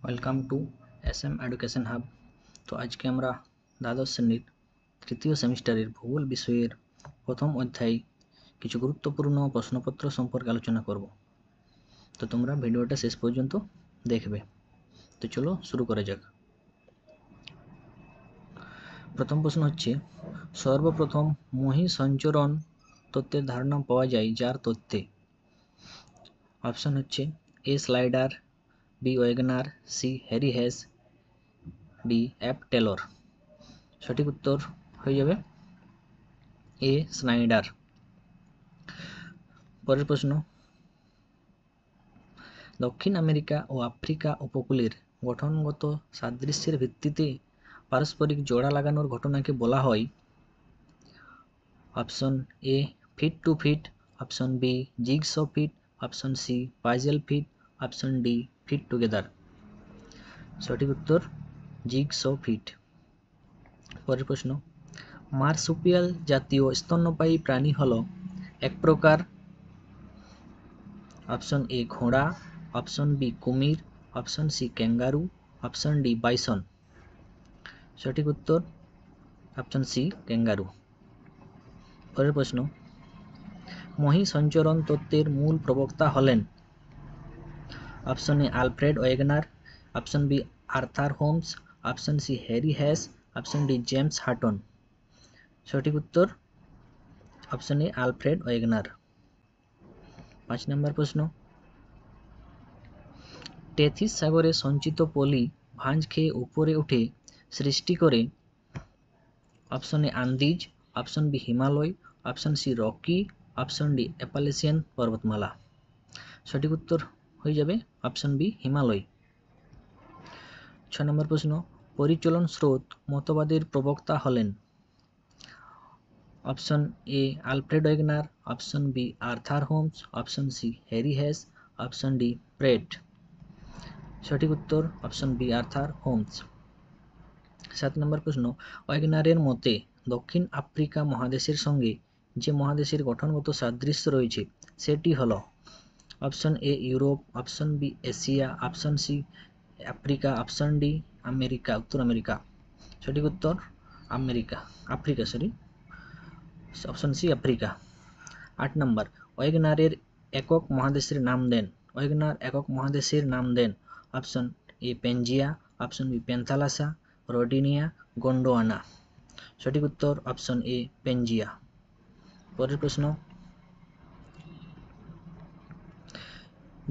Welcome to SM education hub. তো আজকে আমরা দ্বাদশ শ্রেণীর তৃতীয় সেমিস্টারের ভূগোল বিষয়ের প্রথম অধ্যায় কিছু গুরুত্বপূর্ণ প্রশ্নপত্র সম্পর্কে আলোচনা করব। তো তোমরা ভিডিওটা শেষ পর্যন্ত দেখবে। তো চলো শুরু করা যাক। প্রথম প্রশ্ন হচ্ছে, সর্বপ্রথম মহী সঞ্চরণ তত্ত্বের ধারণা পাওয়া যায় যার তত্ত্বে? অপশন হচ্ছে A Snider, B Wegener, C Harry Hess, D F Taylor. সঠিক উত্তর হয়ে যাবে এ স্নাইডার। পরের প্রশ্ন, দক্ষিণ আমেরিকা ও আফ্রিকা উপকূলের গঠনগত সাদৃশ্যের ভিত্তিতে পারস্পরিক জোড়া লাগানোর ঘটনাকে বলা হয়? Option A fit to fit, option B jigsaw fit, option C puzzle fit, option D fit together. সঠিক উত্তর জিগস ফিট। পরের প্রশ্ন, মার্সুপিয়াল জাতীয় স্তন্যপায়ী প্রাণী হল এক প্রকার? অপশন এ ঘোড়া, অপশন বি কুমির, option C kangaroo, option D bison. সঠিক উত্তর অপশন সি ক্যাঙ্গারু। পরের প্রশ্ন, মহী সঞ্চরণ তত্ত্বের মূল প্রবক্তা হলেন? Option A Alfred Wegener, option B Arthur Holmes, option C Harry Hess, option D James Hutton. সঠিক উত্তর অপশন এ আলফ্রেড ওয়েগনার। 5 নম্বর প্রশ্ন, টেথিস সাগরে সঞ্চিত পলি ভাঁজ খেয়ে উপরে উঠে সৃষ্টি করে? Option A Andes, option B Himalaya, option C Rockies, option D Appalachian পর্বতমালা। সঠিক উত্তর হয়ে যাবে অপশন বি হিমালয়। 6 নম্বর প্রশ্ন, পরিচলন স্রোত মতবাদের প্রবক্তা হলেন? Option A Alfred Wegener, option B Arthur Holmes, option C Harry Hess, option D Pratt. সঠিক উত্তর অপশন বি আর্থার হোমস। 7 নম্বর প্রশ্ন, ওয়েগনারের মতে দক্ষিণ আফ্রিকা মহাদেশের সঙ্গে যে মহাদেশের গঠনগত সাদৃশ্য রয়েছে সেটি হল? Option A Europe, option B Asia, option C Africa, option D America, উত্তর আমেরিকা। সঠিক উত্তর আফ্রিকা। Option C Africa. 8 নম্বর, ওয়েগনারের একক মহাদেশের নাম দেন। ওয়েগনার একক মহাদেশের নাম দেন? Option A Pangaea, option B Panthalassa, Rodinia, Gondwana. সঠিক উত্তর অপশন এ পেনজিয়া। পরের প্রশ্ন,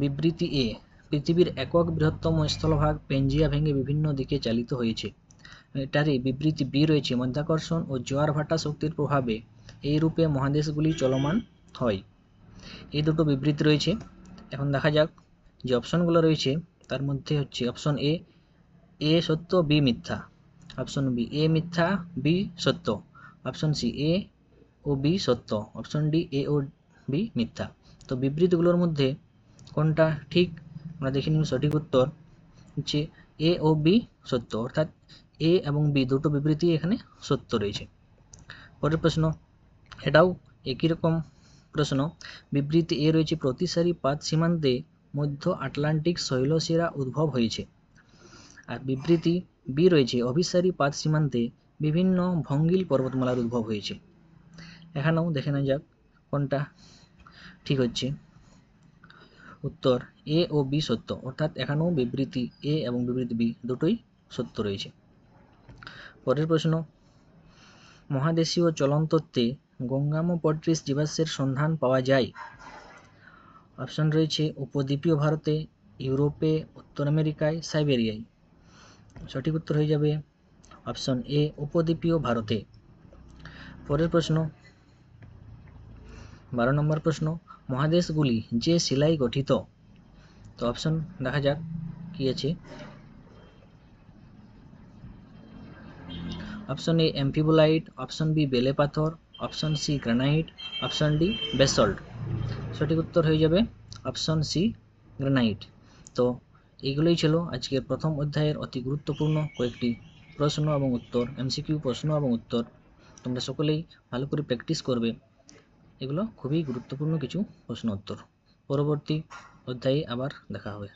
বিবৃতি এ পৃথিবীর একক বৃহত্তম স্থলভাগ পেনজিয়া ভেঙে বিভিন্ন দিকে চালিত হয়েছে। এটারই বিবৃতি বি রয়েছে, মধ্যাকর্ষণ ও জোয়ার ভাটা শক্তির প্রভাবে এই রূপে মহাদেশগুলি চলমান হয়। এই দুটো বিবৃতি রয়েছে। এখন দেখা যাক যে অপশনগুলো রয়েছে তার মধ্যে হচ্ছে অপশন এ সত্য, বি মিথ্যা। অপশন বি এ মিথ্যা, বি সত্য। অপশন সি এ ও বি সত্য। অপশন ডি এ ও বি মিথ্যা। তো বিবৃতিগুলোর মধ্যে কোনটা ঠিক আমরা দেখে নিব। সঠিক উত্তর হচ্ছে এ ও বি সত্য, অর্থাৎ এ এবং বি দুটো বিবৃতি এখানে সত্য রয়েছে। পরের প্রশ্ন, এটাও একই রকম প্রশ্ন। বিবৃতি এ রয়েছে, প্রতিসারি পাত সীমান্তে মধ্য আটলান্টিক শৈলশিরা উদ্ভব হয়েছে। আর বিবৃতি বি রয়েছে, অভিসারী পাত সীমান্তে বিভিন্ন ভঙ্গিল পর্বতমালার উদ্ভব হয়েছে। এখানেও দেখে নেওয়া যাক কোনটা ঠিক হচ্ছে। উত্তর এ ও বি সত্য, অর্থাৎ এখানেও বিবৃতি এ এবং বিবৃতি বি দুটোই সত্য রয়েছে। পরের প্রশ্ন, মহাদেশীয় চলন তত্ত্বে গঙ্গামপট্রিস জীবাশ্মের সন্ধান পাওয়া যায়? অপশন রয়েছে উপদ্বীপীয় ভারতে, ইউরোপে, উত্তর আমেরিকায়, সাইবেরিয়ায়। সঠিক উত্তর হয়ে যাবে অপশন এ উপদ্বীপীয় ভারতে। পরের প্রশ্ন, 12 নম্বর প্রশ্ন, মহাদেশগুলি যে শিলায় গঠিত? তো অপশন দেখা যাক কি আছে। Option A amphibolite, option B বেলে পাথর, option C granite, option D basalt. সঠিক উত্তর হয়ে যাবে অপশন সি গ্রানাইট। তো এইগুলোই ছিল আজকের প্রথম অধ্যায়ের অতি গুরুত্বপূর্ণ কয়েকটি প্রশ্ন এবং উত্তর, এমসিকিউ প্রশ্ন এবং উত্তর। তোমরা সকলেই ভালো করে প্র্যাকটিস করবে। এগুলো খুবই গুরুত্বপূর্ণ কিছু প্রশ্ন উত্তর। পরবর্তী অধ্যায়ে আবার দেখা হবে।